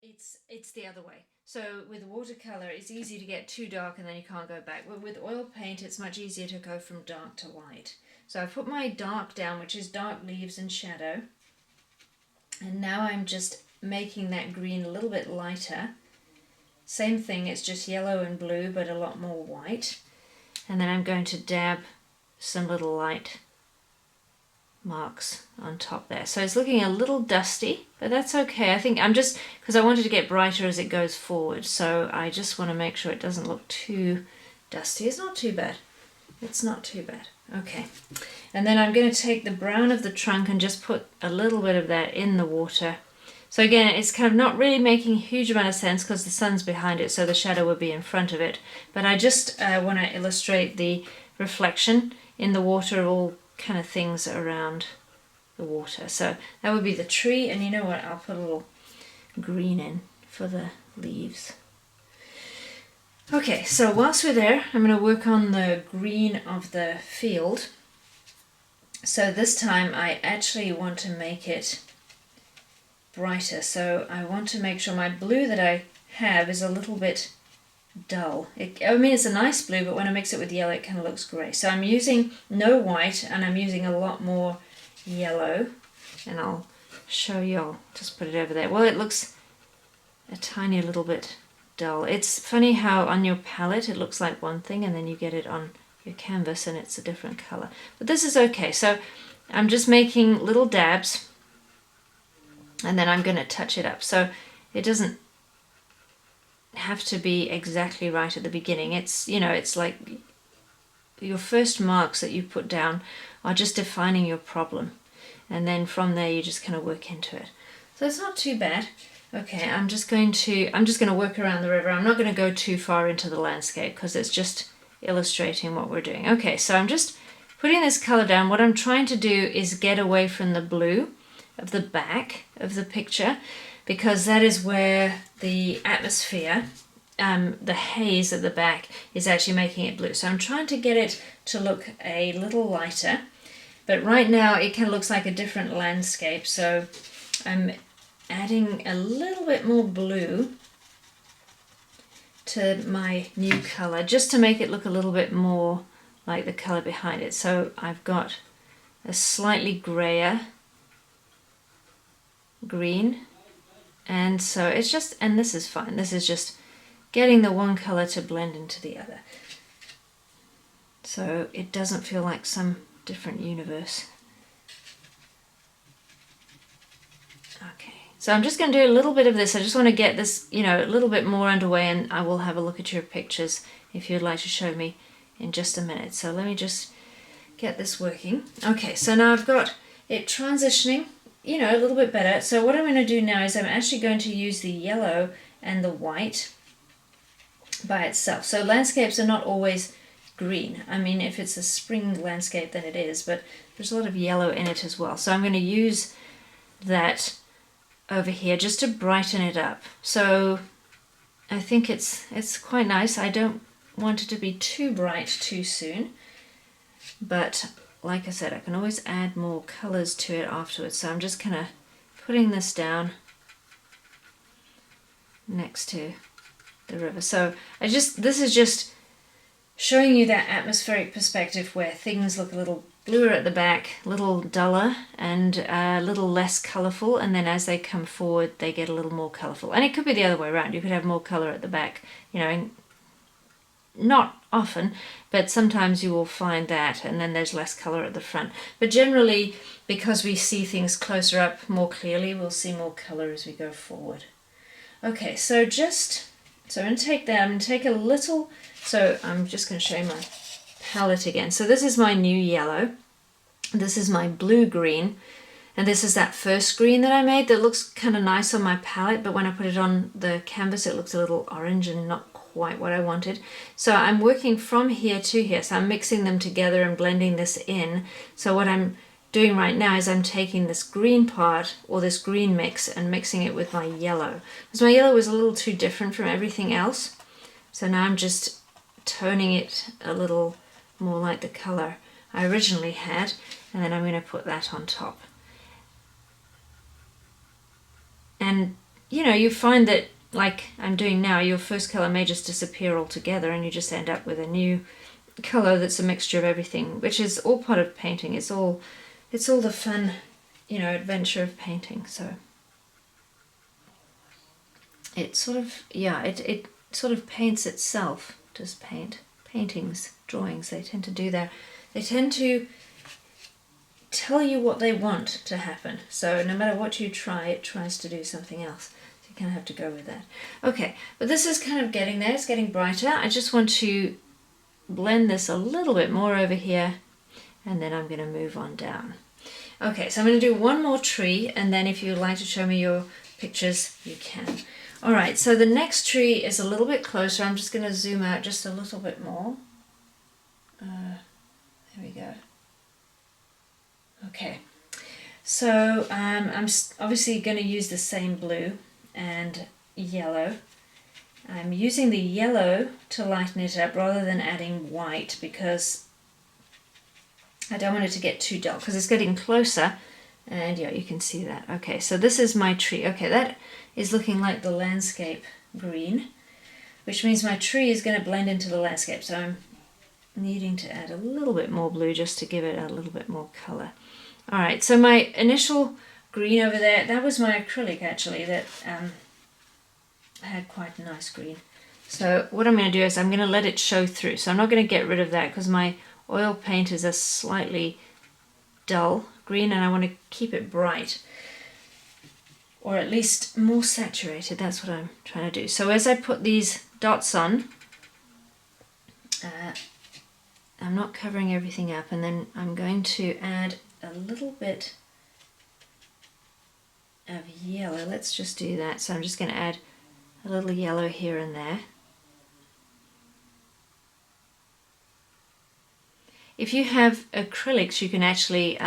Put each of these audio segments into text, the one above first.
it's the other way. So with watercolor, it's easy to get too dark and then you can't go back. But with oil paint, it's much easier to go from dark to light. So I've put my dark down, which is dark leaves and shadow. And now I'm just making that green a little bit lighter. Same thing, it's just yellow and blue, but a lot more white. And then I'm going to dab some little light marks on top there. So it's looking a little dusty, but that's okay. I think I'm just, because I wanted to get brighter as it goes forward, so I just want to make sure it doesn't look too dusty. It's not too bad. It's not too bad. Okay. And then I'm going to take the brown of the trunk and just put a little bit of that in the water. So again, it's kind of not really making a huge amount of sense because the sun's behind it, so the shadow would be in front of it. But I just want to illustrate the reflection in the water, all kind of things around the water. So that would be the tree, and you know what, I'll put a little green in for the leaves. Okay, so whilst we're there, I'm going to work on the green of the field. So this time I actually want to make it brighter, so I want to make sure my blue that I have is a little bit dull. I mean, it's a nice blue, but when I mix it with yellow, it kind of looks grey. So I'm using no white, and I'm using a lot more yellow, and I'll show you. I'll just put it over there. Well, it looks a tiny little bit dull. It's funny how on your palette it looks like one thing, and then you get it on your canvas and it's a different colour. But this is okay. So I'm just making little dabs, and then I'm going to touch it up. So it doesn't have to be exactly right at the beginning. It's, you know, it's like your first marks that you put down are just defining your problem, and then from there you just kind of work into it. So it's not too bad. Okay, I'm just going to work around the river. I'm not going to go too far into the landscape because it's just illustrating what we're doing. Okay, so I'm just putting this color down. What I'm trying to do is get away from the blue of the back of the picture, because that is where the atmosphere, the haze at the back, is actually making it blue. So I'm trying to get it to look a little lighter, but right now it kind of looks like a different landscape. So I'm adding a little bit more blue to my new color, just to make it look a little bit more like the color behind it. So I've got a slightly grayer green, and so it's just, and this is fine, this is just getting the one color to blend into the other, so it doesn't feel like some different universe. Okay, so I'm just going to do a little bit of this. I just want to get this, you know, a little bit more underway, and I will have a look at your pictures if you'd like to show me in just a minute. So let me just get this working. Okay, so now I've got it transitioning, you know, a little bit better. So what I'm going to do now is I'm actually going to use the yellow and the white by itself. So landscapes are not always green. I mean, if it's a spring landscape, then it is, but there's a lot of yellow in it as well. So I'm going to use that over here just to brighten it up. So I think it's quite nice. I don't want it to be too bright too soon, but like I said, I can always add more colors to it afterwards. So I'm just kind of putting this down next to the river. So this is just showing you that atmospheric perspective where things look a little bluer at the back, a little duller, and a little less colorful, and then as they come forward they get a little more colorful. And it could be the other way around. You could have more color at the back, you know, not often, but sometimes you will find that, and then there's less color at the front. But generally, because we see things closer up more clearly, we'll see more color as we go forward. Okay, so I'm going to take that, I'm going to take a little, so I'm just going to show you my palette again. So this is my new yellow, this is my blue-green, and this is that first green that I made that looks kind of nice on my palette, but when I put it on the canvas it looks a little orange and not quite what I wanted. So I'm working from here to here, so I'm mixing them together and blending this in. So what I'm doing right now is I'm taking this green part, or this green mix, and mixing it with my yellow, because my yellow was a little too different from everything else. So now I'm just toning it a little more like the color I originally had, and then I'm going to put that on top. And you know, you find that, like I'm doing now, your first colour may just disappear altogether and you just end up with a new colour that's a mixture of everything, which is all part of painting. It's all the fun, you know, adventure of painting. So it sort of, yeah, it sort of paints itself. Does paintings, drawings, they tend to do that. They tend to tell you what they want to happen. So no matter what you try, it tries to do something else. So you kind of have to go with that. Okay, but this is kind of getting there. It's getting brighter. I just want to blend this a little bit more over here, and then I'm going to move on down. Okay, so I'm going to do one more tree, and then if you'd like to show me your pictures, you can. All right, so the next tree is a little bit closer. I'm just going to zoom out just a little bit more. There we go. Okay, so I'm obviously going to use the same blue and yellow. I'm using the yellow to lighten it up rather than adding white, because I don't want it to get too dull, because it's getting closer, and yeah, you can see that. Okay, so this is my tree. Okay, that is looking like the landscape green, which means my tree is going to blend into the landscape, so I'm needing to add a little bit more blue just to give it a little bit more colour. Alright, so my initial green over there, that was my acrylic actually, that had quite a nice green. So what I'm going to do is I'm going to let it show through. So I'm not going to get rid of that because my oil paint is a slightly dull green and I want to keep it bright, or at least more saturated. That's what I'm trying to do. So as I put these dots on, I'm not covering everything up, and then I'm going to add a little bit of yellow. Let's just do that. So I'm just going to add a little yellow here and there. If you have acrylics, you can actually,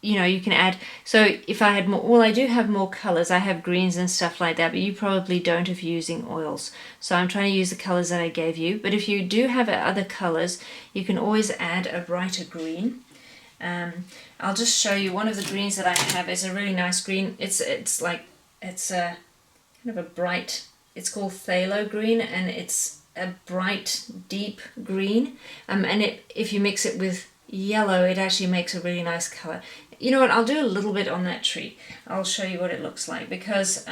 you know, you can add, so if I had more, well, I do have more colors. I have greens and stuff like that, but you probably don't if you're using oils. So I'm trying to use the colors that I gave you. But if you do have other colors, you can always add a brighter green. I'll just show you one of the greens that I have. Is a really nice green. It's a kind of a bright, it's called Phthalo Green, and it's a bright deep green, and if you mix it with yellow, it actually makes a really nice color. You know what, I'll do a little bit on that tree. I'll show you what it looks like, because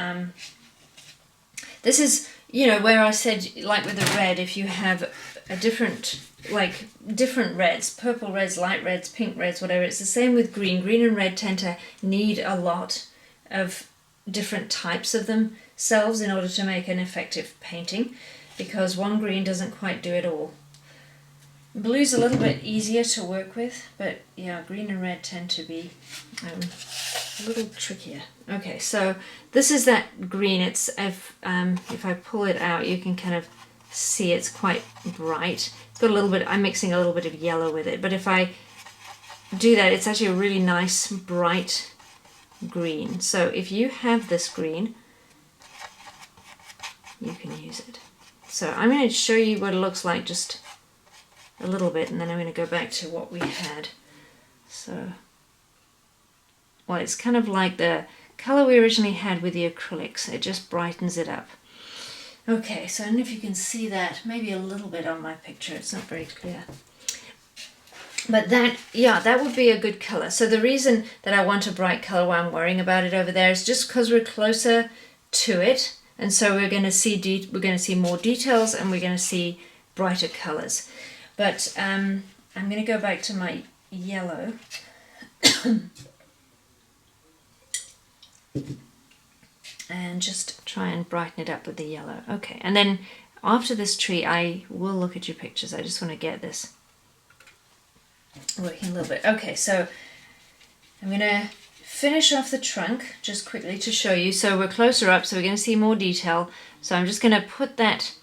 this is, you know, where I said, like with the red, if you have a different reds, purple reds, light reds, pink reds, whatever, it's the same with green. Green and red tend to need a lot of different types of themselves in order to make an effective painting, because one green doesn't quite do it all. Blue's a little bit easier to work with, but yeah, green and red tend to be a little trickier. Okay, so this is that green. It's if I pull it out, you can kind of see it's quite bright. It's got a little bit, I'm mixing a little bit of yellow with it, but if I do that, it's actually a really nice bright green. So if you have this green, you can use it. So I'm going to show you what it looks like just a little bit, and then I'm going to go back to what we had. So, well, it's kind of like the color we originally had with the acrylics. It just brightens it up. Okay, so I don't know if you can see that, maybe a little bit on my picture. It's not very clear. But that, yeah, that would be a good color. So the reason that I want a bright color while I'm worrying about it over there is just because we're closer to it, and so we're going to see more details, and we're going to see brighter colors. But I'm going to go back to my yellow. And just try and brighten it up with the yellow. Okay, and then after this tree, I will look at your pictures. I just want to get this working a little bit. Okay, so I'm going to finish off the trunk just quickly to show you. So we're closer up, so we're going to see more detail. So I'm just going to put that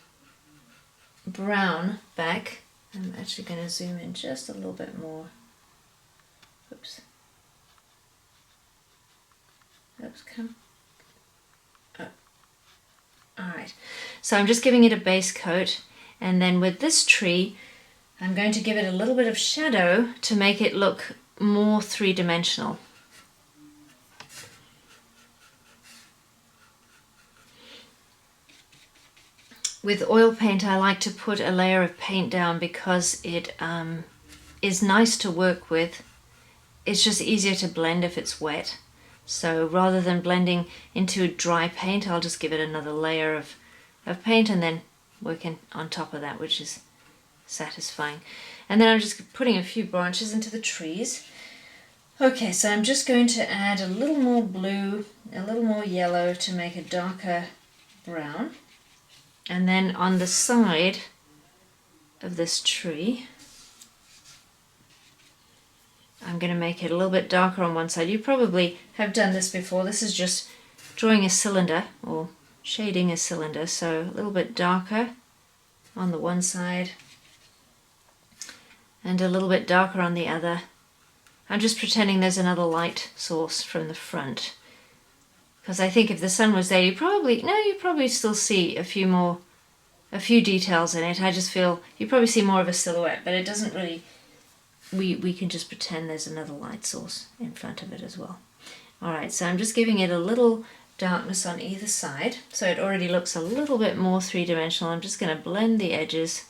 brown back. I'm actually going to zoom in just a little bit more. Oops. Oops, come. Oh. Alright, so I'm just giving it a base coat, and then with this tree, I'm going to give it a little bit of shadow to make it look more three-dimensional. with oil paint I like to put a layer of paint down because it is nice to work with. It's just easier to blend if it's wet. So rather than blending into dry paint, I'll just give it another layer of paint and then working on top of that, which is satisfying. And then I'm just putting a few branches into the trees. Okay, so I'm just going to add a little more blue, a little more yellow to make a darker brown. And then on the side of this tree, I'm going to make it a little bit darker on one side. You probably have done this before. This is just drawing a cylinder or shading a cylinder, so a little bit darker on the one side and a little bit darker on the other. I'm just pretending there's another light source from the front, because I think if the sun was there, you'd probably still see a few details in it. I just feel you probably see more of a silhouette, but it doesn't really. We can just pretend there's another light source in front of it as well. Alright, so I'm just giving it a little darkness on either side, so it already looks a little bit more three-dimensional. I'm just going to blend the edges,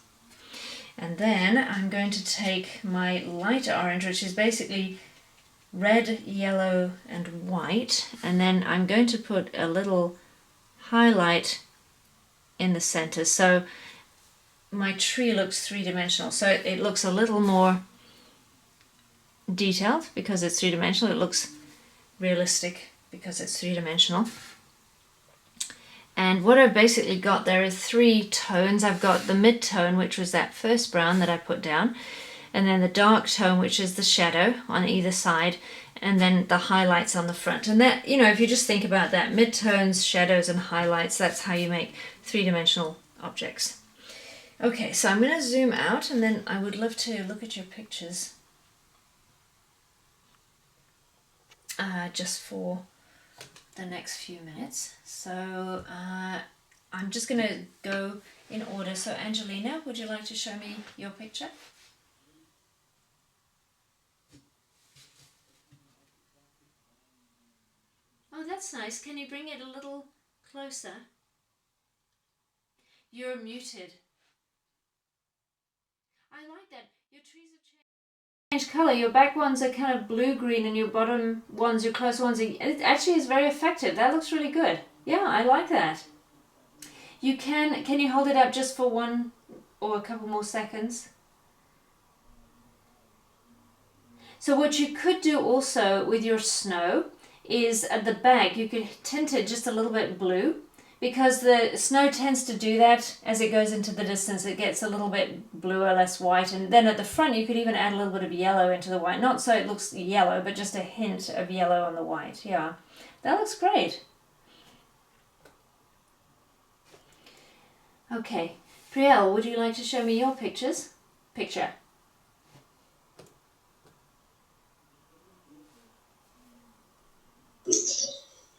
and then I'm going to take my light orange, which is basically red, yellow and white, and then I'm going to put a little highlight in the center, so my tree looks three-dimensional, so it looks a little more detailed because it's three-dimensional. It looks realistic because it's three-dimensional. And what I've basically got there is three tones. I've got the mid-tone, which was that first brown that I put down, and then the dark tone, which is the shadow on either side, and then the highlights on the front. And that, if you just think about that, mid-tones, shadows and highlights, that's how you make three-dimensional objects. Okay, so I'm going to zoom out, and then I would love to look at your pictures just for the next few minutes. So I'm just going to go in order. So Angelina, would you like to show me your picture? Oh, that's nice. Can you bring it a little closer? You're muted. I like that. Your trees have changed colour. Your back ones are kind of blue-green and your bottom ones, your close ones, it actually is very effective. That looks really good. Yeah, I like that. Can you hold it up just for one or a couple more seconds? So what you could do also with your snow is at the back, you could tint it just a little bit blue, because the snow tends to do that as it goes into the distance. It gets a little bit bluer, less white, and then at the front you could even add a little bit of yellow into the white. Not so it looks yellow, but just a hint of yellow on the white. Yeah, that looks great. Okay, Priel, would you like to show me your picture?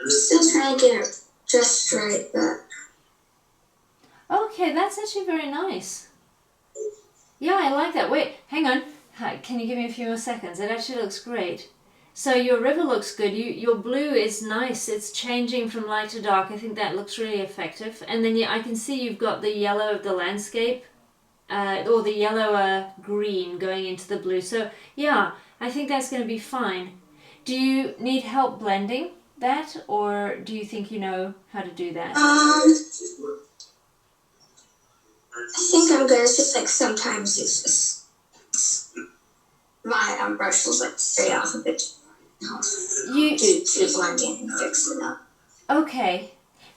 I'm still trying to get it just right, but... Okay, that's actually very nice. Yeah, I like that. Wait, hang on. Hi, can you give me a few more seconds? It actually looks great. So your river looks good. Your blue is nice. It's changing from light to dark. I think that looks really effective. And then I can see you've got the yellow of the landscape, or the yellower green going into the blue. So yeah, I think that's going to be fine. Do you need help blending that, or do you think you know how to do that? I think I'm good. It's just like sometimes it's just my brush was like straight off of it. To blending and fix it up. Okay.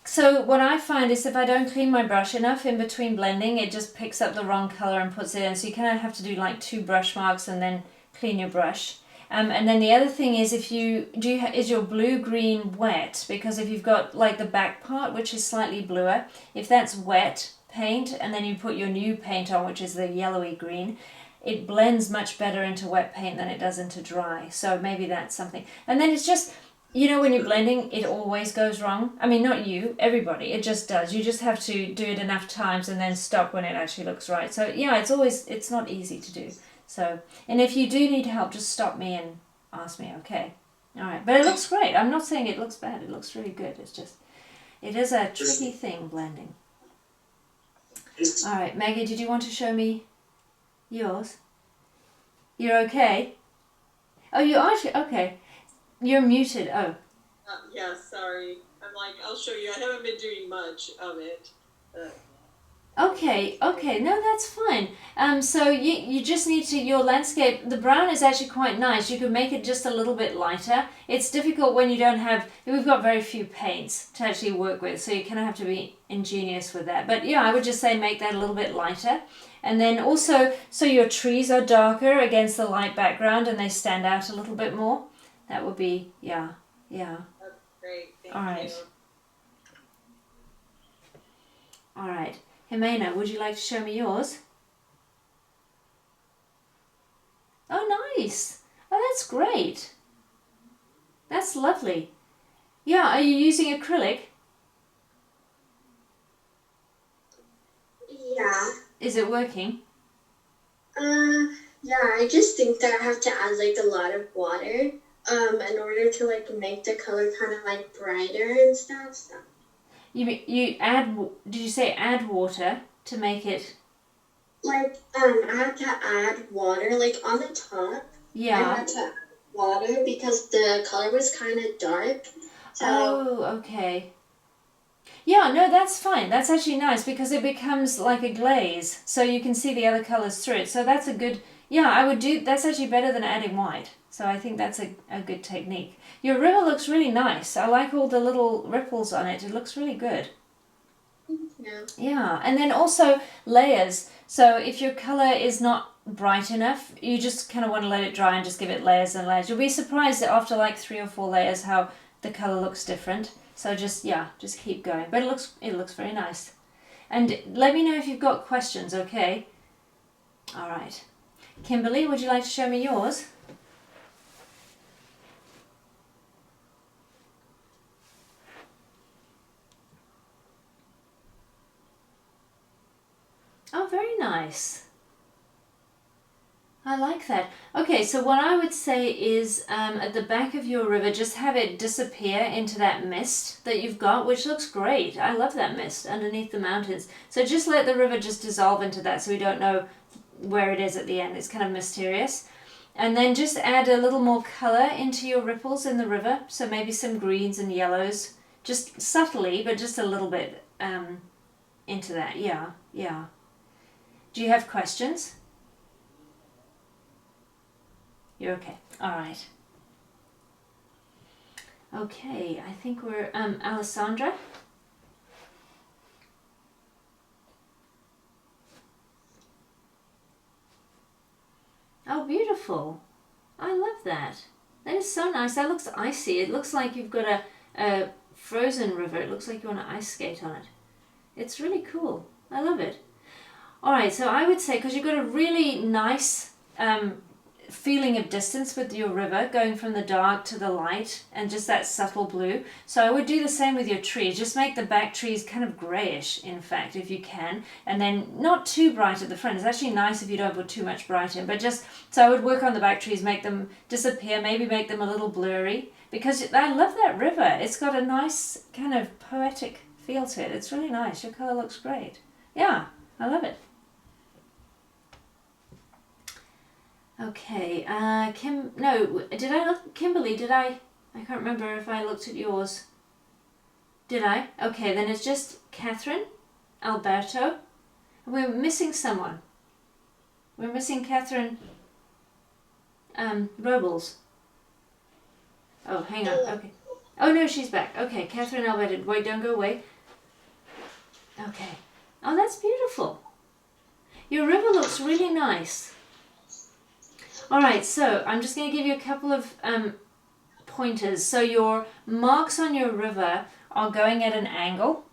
So what I find is if I don't clean my brush enough in between blending, it just picks up the wrong color and puts it in. So you kind of have to do like 2 brush marks and then clean your brush. And then the other thing is, if you is your blue-green wet? Because if you've got like the back part, which is slightly bluer, if that's wet paint and then you put your new paint on, which is the yellowy green, it blends much better into wet paint than it does into dry. So maybe that's something. And then it's just, when you're blending, it always goes wrong. I mean, not you, everybody. It just does. You just have to do it enough times and then stop when it actually looks right. So yeah, it's not easy to do. So, and if you do need help, just stop me and ask me, okay? All right, but it looks great. I'm not saying it looks bad. It looks really good. It's just, it is a tricky thing, blending. All right, Maggie, did you want to show me yours? You're okay? Oh, you are? Okay. You're muted. Oh. Yeah, sorry. I'm like, I'll show you. I haven't been doing much of it. Okay, no, that's fine. So you just need to, your landscape, the brown is actually quite nice. You could make it just a little bit lighter. It's difficult when you don't have, we've got very few paints to actually work with, so you kind of have to be ingenious with that. But yeah, I would just say make that a little bit lighter. And then also, so your trees are darker against the light background and they stand out a little bit more. That would be, yeah. That's great. Thank All right. you. All right. Jimena, would you like to show me yours? Oh, nice. Oh, that's great. That's lovely. Yeah, are you using acrylic? Yeah. Is it working? Yeah, I just think that I have to add like a lot of water, in order to like make the color kind of like brighter and stuff. So. You add, did you say add water to make it? Like, I have to add water, like on the top. Yeah. I had to add water because the color was kind of dark. So. Oh, okay. Yeah, no, that's fine. That's actually nice because it becomes like a glaze, so you can see the other colors through it. So that's a good, yeah, I would do, that's actually better than adding white. So I think that's a good technique. Your river looks really nice. I like all the little ripples on it. It looks really good. Yeah. Yeah, and then also layers. So if your color is not bright enough, you just kind of want to let it dry and just give it layers and layers. You'll be surprised that after like 3 or 4 layers how the color looks different. So just keep going. But it looks very nice. And let me know if you've got questions, okay? All right. Kimberly, would you like to show me yours? Oh, very nice. I like that. Okay, so what I would say is at the back of your river, just have it disappear into that mist that you've got, which looks great. I love that mist underneath the mountains. So just let the river just dissolve into that so we don't know where it is at the end. It's kind of mysterious. And then just add a little more color into your ripples in the river. So maybe some greens and yellows, just subtly, but just a little bit into that. Yeah. Do you have questions? You're okay. All right. Okay, I think we're Alessandra. Oh, beautiful. I love that. That is so nice. That looks icy. It looks like you've got a frozen river. It looks like you want to ice skate on it. It's really cool. I love it. All right, so I would say, because you've got a really nice feeling of distance with your river, going from the dark to the light and just that subtle blue. So I would do the same with your trees. Just make the back trees kind of grayish, in fact, if you can, and then not too bright at the front. It's actually nice if you don't put too much bright in, but just, so I would work on the back trees, make them disappear, maybe make them a little blurry, because I love that river. It's got a nice kind of poetic feel to it. It's really nice. Your color looks great. Yeah, I love it. Okay, Kimberly, did I can't remember if I looked at yours. Did I? Okay, then it's just Catherine, Alberto, and we're missing someone. We're missing Catherine, Robles. Oh, hang on, okay. Oh no, she's back. Okay, Catherine, Alberto, wait, don't go away. Okay. Oh, that's beautiful. Your river looks really nice. Alright, so I'm just going to give you a couple of pointers. So your marks on your river are going at an angle,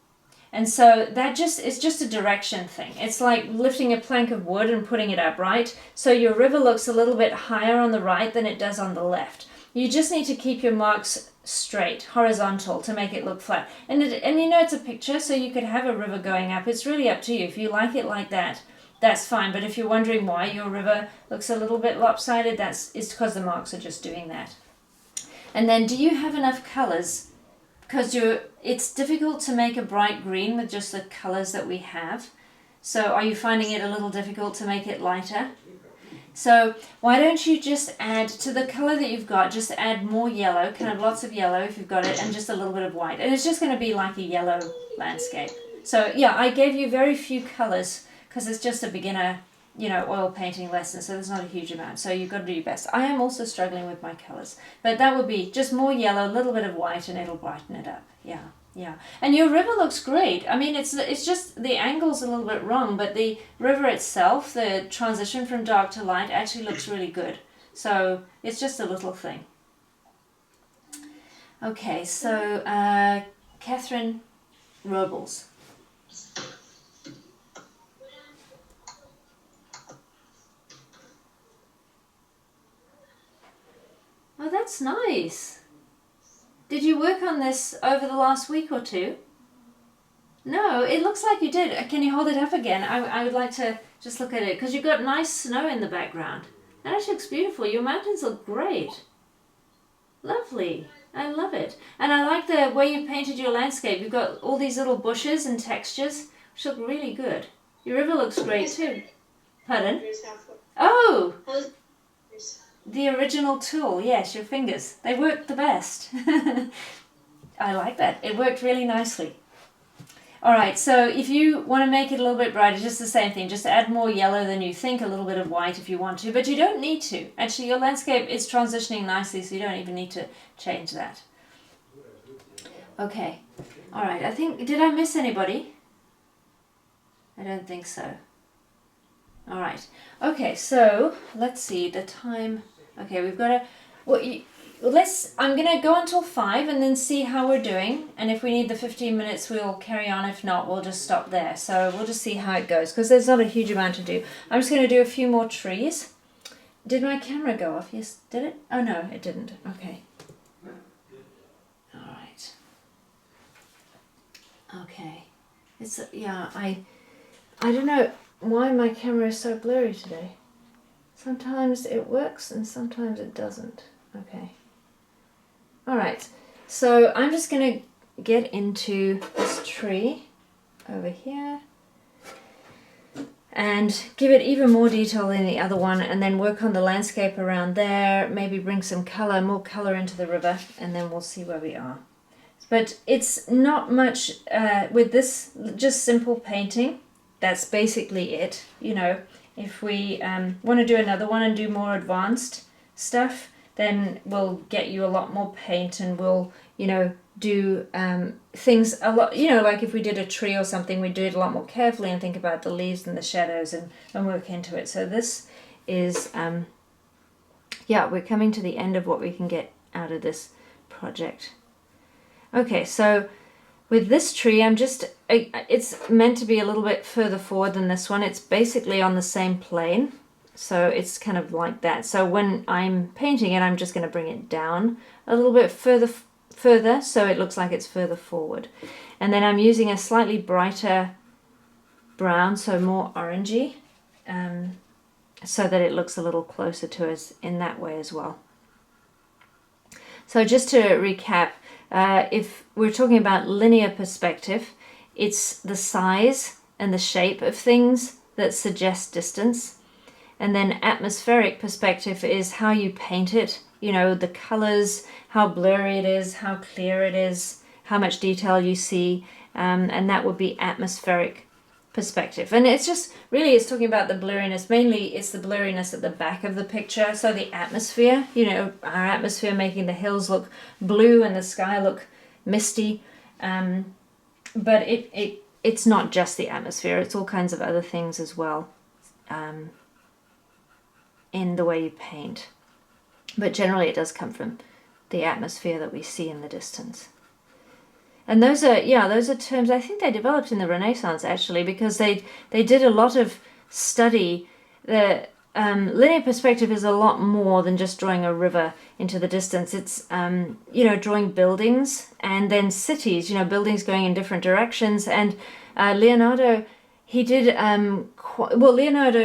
and so that it's just a direction thing. It's like lifting a plank of wood and putting it up, right? So your river looks a little bit higher on the right than it does on the left. You just need to keep your marks straight, horizontal, to make it look flat. And you know it's a picture, so you could have a river going up. It's really up to you. If you like it like that, that's fine. But if you're wondering why your river looks a little bit lopsided, it's because the marks are just doing that. And then, do you have enough colors? Because it's difficult to make a bright green with just the colors that we have. So are you finding it a little difficult to make it lighter? So why don't you just add to the color that you've got, just add more yellow, kind of lots of yellow if you've got it, and just a little bit of white. And it's just going to be like a yellow landscape. So yeah, I gave you very few colors because it's just a beginner, oil painting lesson, so there's not a huge amount. So you've got to do your best. I am also struggling with my colors, but that would be just more yellow, a little bit of white, and it'll brighten it up. Yeah. Yeah, and your river looks great. I mean, it's just the angle's a little bit wrong, but the river itself, the transition from dark to light, actually looks really good. So it's just a little thing. Okay, so Catherine Robles. Oh, that's nice. Did you work on this over the last week or two? No, it looks like you did. Can you hold it up again? I would like to just look at it because you've got nice snow in the background. That actually looks beautiful. Your mountains look great. Lovely. I love it. And I like the way you painted your landscape. You've got all these little bushes and textures which look really good. Your river looks great too. Pardon? Oh! The original tool, yes, your fingers. They worked the best. I like that. It worked really nicely. Alright, so if you want to make it a little bit brighter, just the same thing. Just add more yellow than you think, a little bit of white if you want to, but you don't need to. Actually, your landscape is transitioning nicely, so you don't even need to change that. Okay. Alright, did I miss anybody? I don't think so. Alright. Okay, so let's see the time. Okay, we've got to. I'm going to go until 5 and then see how we're doing. And if we need the 15 minutes, we'll carry on. If not, we'll just stop there. So we'll just see how it goes because there's not a huge amount to do. I'm just going to do a few more trees. Did my camera go off? Yes, did it? Oh, no, it didn't. Okay. Alright. Okay. I don't know why my camera is so blurry today. Sometimes it works and sometimes it doesn't. Okay. Alright, so I'm just going to get into this tree over here and give it even more detail than the other one and then work on the landscape around there, maybe bring some colour, more colour into the river, and then we'll see where we are. But it's not much with this, just simple painting. That's basically it, If we want to do another one and do more advanced stuff, then we'll get you a lot more paint and we'll, do things a lot, like if we did a tree or something, we'd do it a lot more carefully and think about the leaves and the shadows and work into it. So this is, we're coming to the end of what we can get out of this project. Okay, so with this tree, it's meant to be a little bit further forward than this one. It's basically on the same plane. So it's kind of like that. So when I'm painting it, I'm just going to bring it down a little bit further so it looks like it's further forward. And then I'm using a slightly brighter brown, so more orangey, so that it looks a little closer to us in that way as well. So just to recap, if we're talking about linear perspective, it's the size and the shape of things that suggest distance. And then atmospheric perspective is how you paint it, the colors, how blurry it is, how clear it is, how much detail you see, and that would be atmospheric perspective. And it's just, really it's talking about the blurriness, mainly it's the blurriness at the back of the picture, so the atmosphere, our atmosphere making the hills look blue and the sky look misty, but it's not just the atmosphere, it's all kinds of other things as well. In the way you paint, but generally it does come from the atmosphere that we see in the distance. And those are terms I think they developed in the Renaissance actually, because they did a lot of study. The linear perspective is a lot more than just drawing a river into the distance. It's drawing buildings and then cities, buildings going in different directions. And Leonardo Leonardo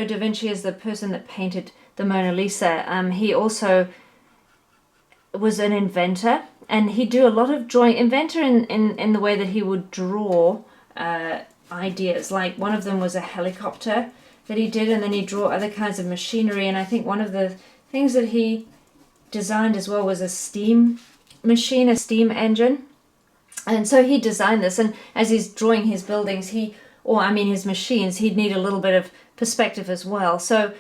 Da Vinci is the person that painted the Mona Lisa. He also was an inventor, and he'd do a lot of drawing. Inventor in the way that he would draw ideas. Like one of them was a helicopter that he did, and then he'd draw other kinds of machinery. And I think one of the things that he designed as well was a steam machine, a steam engine. And so he designed this, and as he's drawing his buildings, his machines, he'd need a little bit of perspective as well. So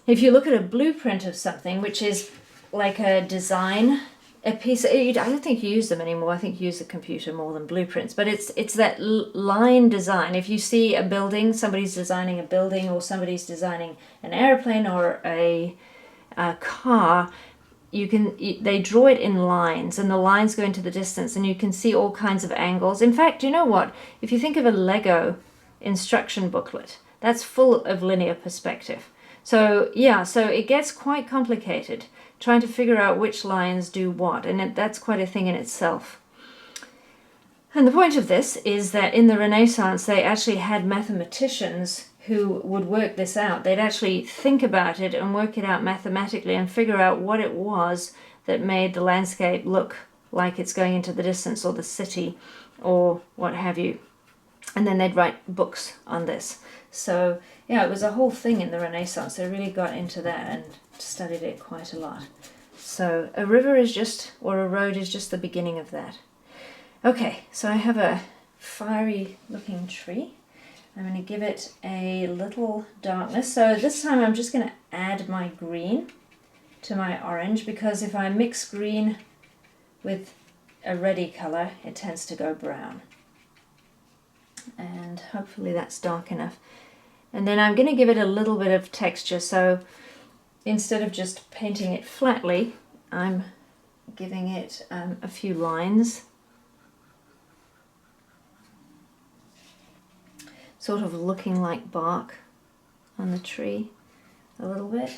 if you look at a blueprint of something, which is like a design, a piece, I don't think you use them anymore. I think you use the computer more than blueprints, but it's that line design. If you see a building, somebody's designing a building, or somebody's designing an airplane or a car, they draw it in lines, and the lines go into the distance, and you can see all kinds of angles. In fact, you know what? If you think of a Lego instruction booklet, that's full of linear perspective. So yeah, so it gets quite complicated trying to figure out which lines do what, and that's quite a thing in itself. And the point of this is that in the Renaissance, they actually had mathematicians who would work this out. They'd actually think about it and work it out mathematically and figure out what it was that made the landscape look like it's going into the distance, or the city, or what have you. And then they'd write books on this. So yeah, it was a whole thing in the Renaissance. They really got into that and studied it quite a lot. So a river is just, or a road is just the beginning of that. Okay, so I have a fiery looking tree. I'm going to give it a little darkness. So this time I'm just going to add my green to my orange, because if I mix green with a reddy color, it tends to go brown. And hopefully that's dark enough. And then I'm going to give it a little bit of texture. So instead of just painting it flatly, I'm giving it a few lines, sort of looking like bark on the tree a little bit.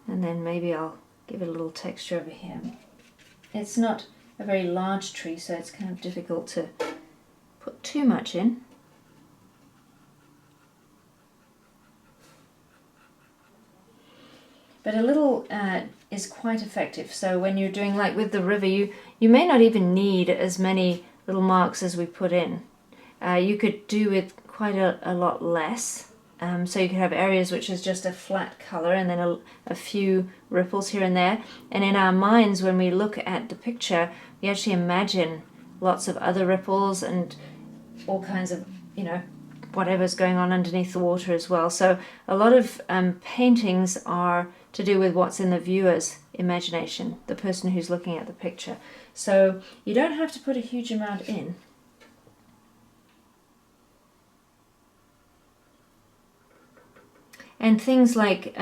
And then maybe I'll give it a little texture over here. It's not a very large tree, so it's kind of difficult to put too much in. But a little is quite effective. So when you're doing, like with the river, you may not even need as many little marks as we put in. You could do with quite a lot less. So you could have areas which is just a flat color, and then a few ripples here and there. And in our minds, when we look at the picture, we actually imagine lots of other ripples and all kinds of, whatever's going on underneath the water as well. So a lot of paintings are to do with what's in the viewer's imagination, the person who's looking at the picture. So you don't have to put a huge amount in. And things like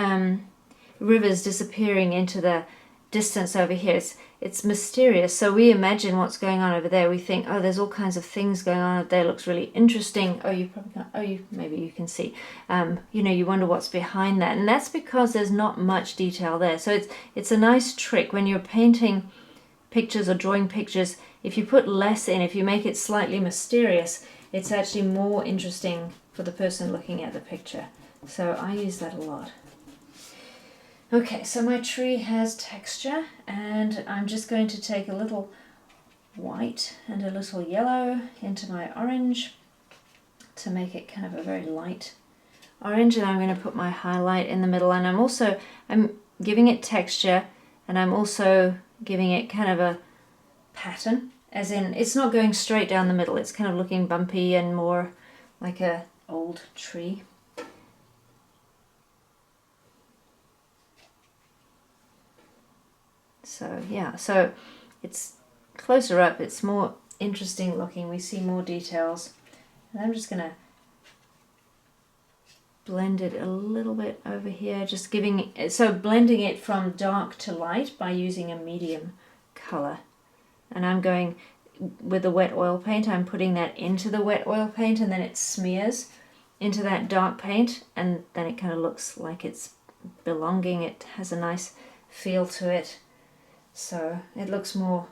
rivers disappearing into the distance over here, it's mysterious. So we imagine what's going on over there. We think, oh, there's all kinds of things going on over there. It looks really interesting. Oh, you probably can't. Oh, maybe you can see. You wonder what's behind that, and that's because there's not much detail there. So it's a nice trick when you're painting pictures or drawing pictures. If you put less in, if you make it slightly mysterious, it's actually more interesting for the person looking at the picture. So I use that a lot. Okay, so my tree has texture, and I'm just going to take a little white and a little yellow into my orange to make it kind of a very light orange, and I'm going to put my highlight in the middle, and I'm giving it texture, and I'm also giving it kind of a pattern, as in it's not going straight down the middle, it's kind of looking bumpy and more like a old tree. So yeah, so it's closer up, it's more interesting looking, we see more details. And I'm just going to blend it a little bit over here, just blending it from dark to light by using a medium color. And I'm going with the wet oil paint, I'm putting that into the wet oil paint, and then it smears into that dark paint, and then it kind of looks like it's belonging, it has a nice feel to it. So it looks more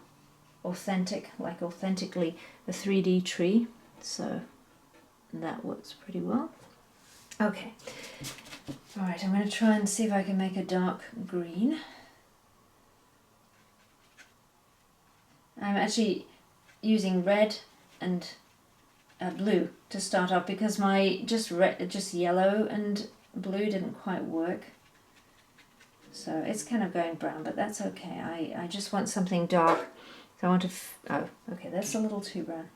authentic, like authentically a 3D tree. So that works pretty well. Okay, alright, I'm going to try and see if I can make a dark green. I'm actually using red and blue to start off because my just yellow and blue didn't quite work. So it's kind of going brown, but that's okay. I just want something dark. So I want to, oh, okay, that's a little too brown.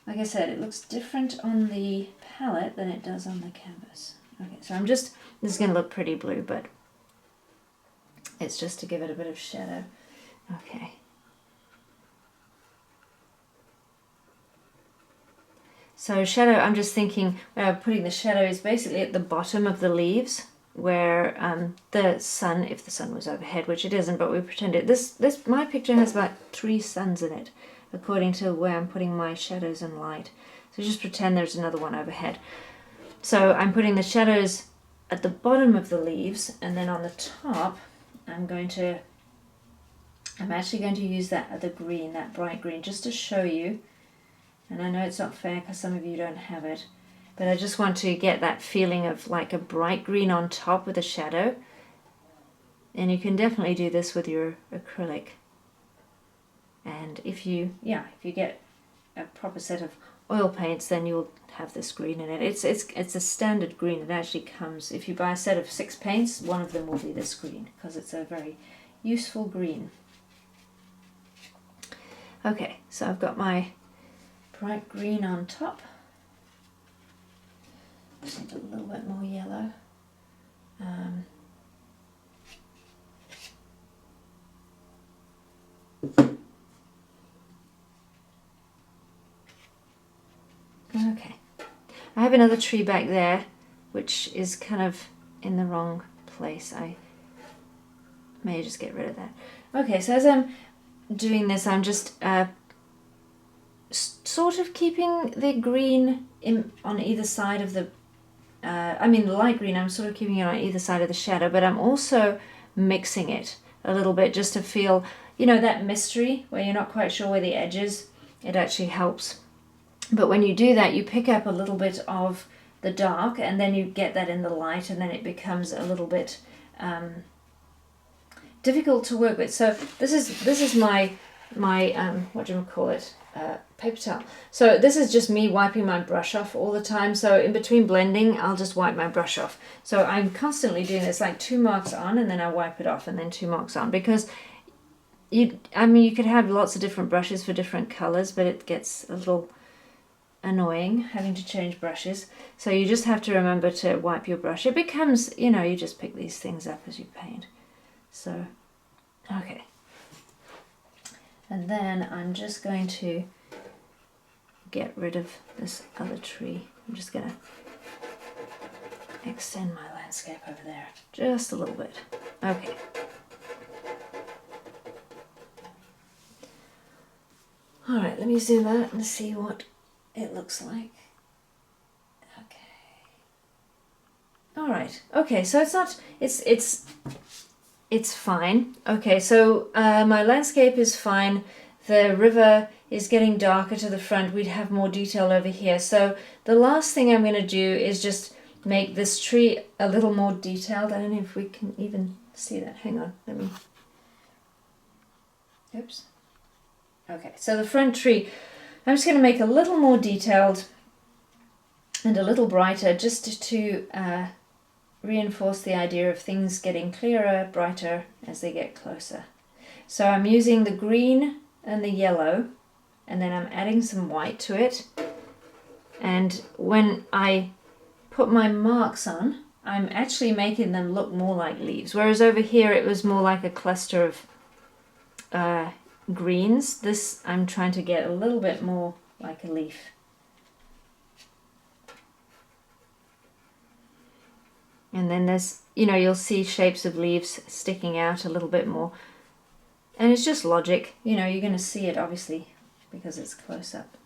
Like I said, it looks different on the palette than it does on the canvas. Okay, so this is going to look pretty blue, but it's just to give it a bit of shadow. Okay. So shadow, I'm just thinking, putting the shadow is basically at the bottom of the leaves, where the sun, if the sun was overhead, which it isn't, but we pretend it. My picture has about 3 suns in it, according to where I'm putting my shadows and light. So just pretend there's another one overhead. So I'm putting the shadows at the bottom of the leaves, and then on the top, I'm actually going to use the green, that bright green, just to show you. And I know it's not fair because some of you don't have it. But I just want to get that feeling of like a bright green on top with a shadow. And you can definitely do this with your acrylic. And if you get a proper set of oil paints, then you'll have this green in it. It's a standard green. It actually comes, if you buy a set of 6 paints, one of them will be this green because it's a very useful green. Okay, so I've got my bright green on top. Just need a little bit more yellow. Okay. I have another tree back there, which is kind of in the wrong place. I may just get rid of that. Okay, so as I'm doing this, I'm just sort of keeping the green on either side of the the light green, I'm sort of keeping it on either side of the shadow, but I'm also mixing it a little bit just to feel, that mystery where you're not quite sure where the edge is. It actually helps. But when you do that, you pick up a little bit of the dark and then you get that in the light, and then it becomes a little bit difficult to work with. So this is my what do you call it? Paper towel. So this is just me wiping my brush off all the time. So in between blending, I'll just wipe my brush off. So I'm constantly doing this, like 2 marks on, and then I wipe it off, and then 2 marks on, because you could have lots of different brushes for different colors, but it gets a little annoying having to change brushes. So you just have to remember to wipe your brush. It becomes, you just pick these things up as you paint. So, okay. And then I'm just going to get rid of this other tree. I'm just going to extend my landscape over there just a little bit. Okay. All right, let me zoom out and see what it looks like. Okay. All right. Okay, so it's fine. Okay, so my landscape is fine. The river is getting darker to the front. We'd have more detail over here. So the last thing I'm going to do is just make this tree a little more detailed. I don't know if we can even see that. Hang on, let me... Oops. Okay, so the front tree, I'm just going to make a little more detailed and a little brighter, just to reinforce the idea of things getting clearer, brighter as they get closer. So I'm using the green and the yellow, and then I'm adding some white to it. And when I put my marks on, I'm actually making them look more like leaves. Whereas over here it was more like a cluster of greens. This I'm trying to get a little bit more like a leaf. And then there's, you'll see shapes of leaves sticking out a little bit more. And it's just logic. You're going to see it obviously because it's close up.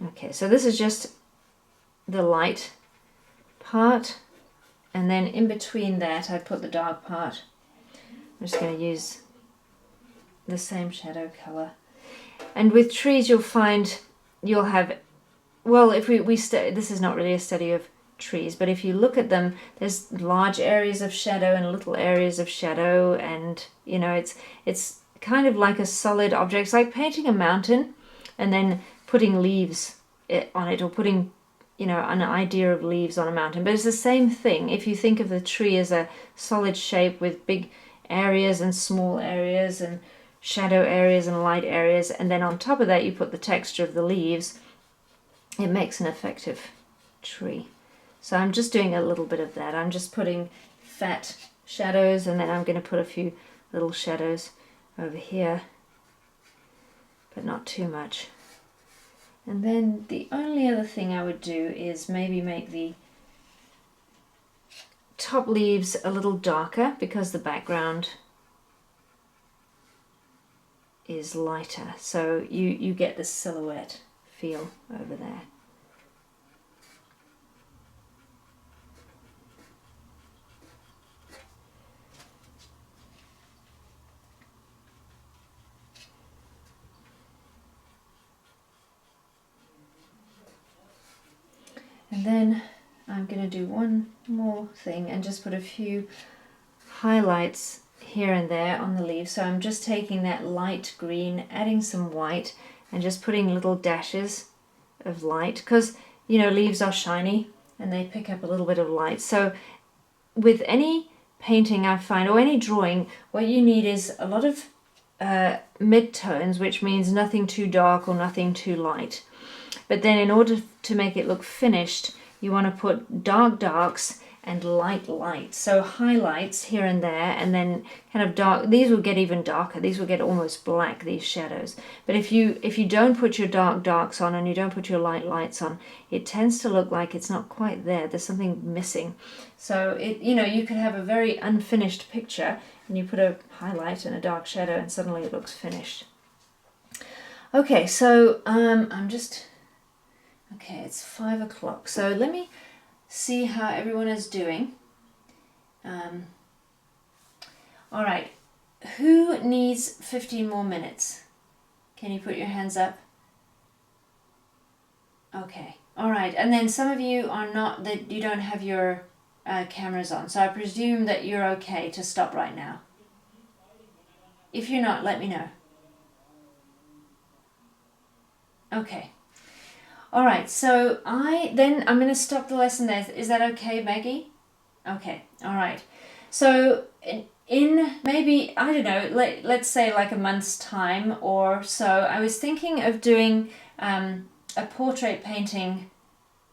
Okay, so this is just the light part, and then in between that I put the dark part. I'm just going to use the same shadow color. And with trees you'll find you'll have, well, if this is not really a study of trees, but if you look at them, there's large areas of shadow and little areas of shadow, and you know, it's kind of like a solid object. It's like painting a mountain and then putting leaves on it, or putting, you know, an idea of leaves on a mountain. But it's the same thing if you think of the tree as a solid shape with big areas and small areas and shadow areas and light areas, and then on top of that you put the texture of the leaves. It makes an effective tree. So I'm just doing a little bit of that. I'm just putting fat shadows, and then I'm going to put a few little shadows over here, but not too much. And then the only other thing I would do is maybe make the top leaves a little darker because the background is lighter. So you get the silhouette feel over there. And then I'm going to do one more thing and just put a few highlights here and there on the leaves. So I'm just taking that light green, adding some white, and just putting little dashes of light, because, you know, leaves are shiny and they pick up a little bit of light. So with any painting I find, or any drawing, what you need is a lot of mid-tones, which means nothing too dark or nothing too light. But then in order to make it look finished, you want to put dark darks and light lights. So highlights here and there, and then kind of dark. These will get even darker. These will get almost black, these shadows. But if you don't put your dark darks on and you don't put your light lights on, it tends to look like it's not quite there. There's something missing. So it, you know, you could have a very unfinished picture and you put a highlight and a dark shadow and suddenly it looks finished. Okay, so I'm just... Okay, it's 5 o'clock. So let me see how everyone is doing. All right, who needs 15 more minutes? Can you put your hands up? Okay, all right. And then some of you are not, that you don't have your cameras on. So I presume that you're okay to stop right now. If you're not, let me know. Okay. All right, so I'm going to stop the lesson there. Is that okay, Maggie? Okay, all right. So in maybe, I don't know, let's say like a month's time or so, I was thinking of doing a portrait painting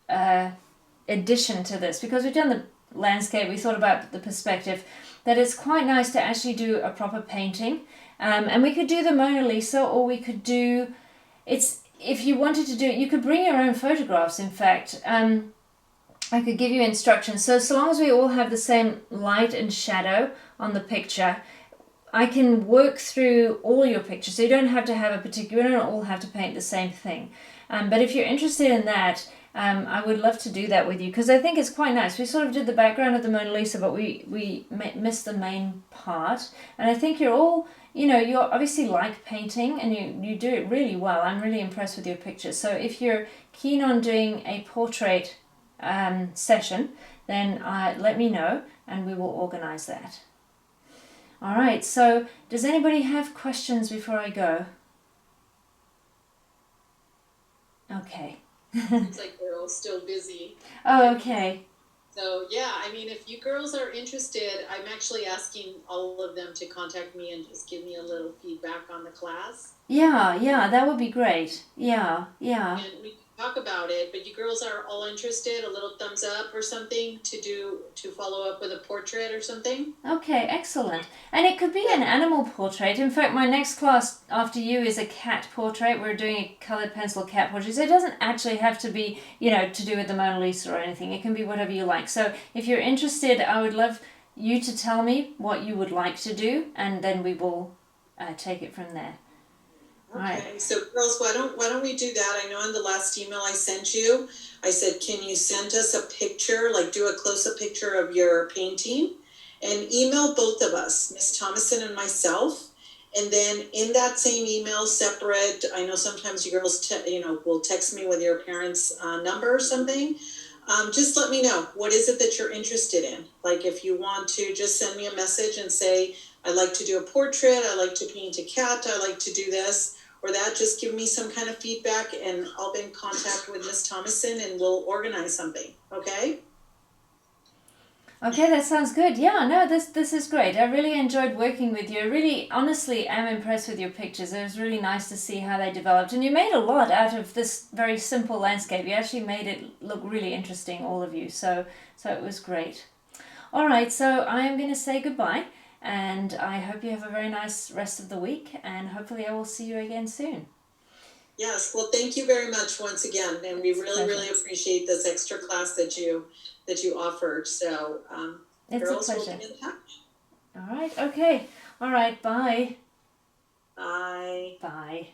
addition to this, because we've done the landscape, we thought about the perspective, that it's quite nice to actually do a proper painting. And we could do the Mona Lisa, or we could do, if you wanted to do it, you could bring your own photographs, in fact. I could give you instructions. So long as we all have the same light and shadow on the picture, I can work through all your pictures. So you don't have to have a particular, you don't all have to paint the same thing. But if you're interested in that, I would love to do that with you, because I think it's quite nice. We sort of did the background of the Mona Lisa, but we missed the main part. And I think you're all... You know, you obviously like painting and you do it really well. I'm really impressed with your pictures. So if you're keen on doing a portrait session, then let me know and we will organize that. All right, so does anybody have questions before I go? Okay. It's like they're all still busy. Oh, okay. So yeah, I mean, if you girls are interested, I'm actually asking all of them to contact me and just give me a little feedback on the class. Yeah, that would be great. Yeah. And we can talk about it, but you girls are all interested, a little thumbs up or something to follow up with a portrait or something? Okay, excellent. And it could be an animal portrait. In fact, my next class after you is a cat portrait. We're doing a coloured pencil cat portrait. So it doesn't actually have to be, you know, to do with the Mona Lisa or anything. It can be whatever you like. So if you're interested, I would love you to tell me what you would like to do, and then we will take it from there. Okay, right. So girls, why don't we do that? I know in the last email I sent you, I said, can you send us a picture, like do a close-up picture of your painting, and email both of us, Miss Thomason and myself, and then in that same email, separate. I know sometimes you girls, will text me with your parents' number or something. Just let me know. What is it that you're interested in? Like if you want to just send me a message and say, I like to do a portrait, I like to paint a cat, I like to do this or that, just give me some kind of feedback and I'll be in contact with Miss Thomason and we'll organize something, okay? Okay, that sounds good. Yeah, no, this is great. I really enjoyed working with you. I really, honestly, am impressed with your pictures. It was really nice to see how they developed. And you made a lot out of this very simple landscape. You actually made it look really interesting, all of you. So it was great. All right, so I am going to say goodbye. And I hope you have a very nice rest of the week. And hopefully I will see you again soon. Yes, well, thank you very much once again. And we really appreciate this extra class that you offered. So, it's girls, a pleasure. will be in touch. All right, okay. All right, bye. Bye. Bye.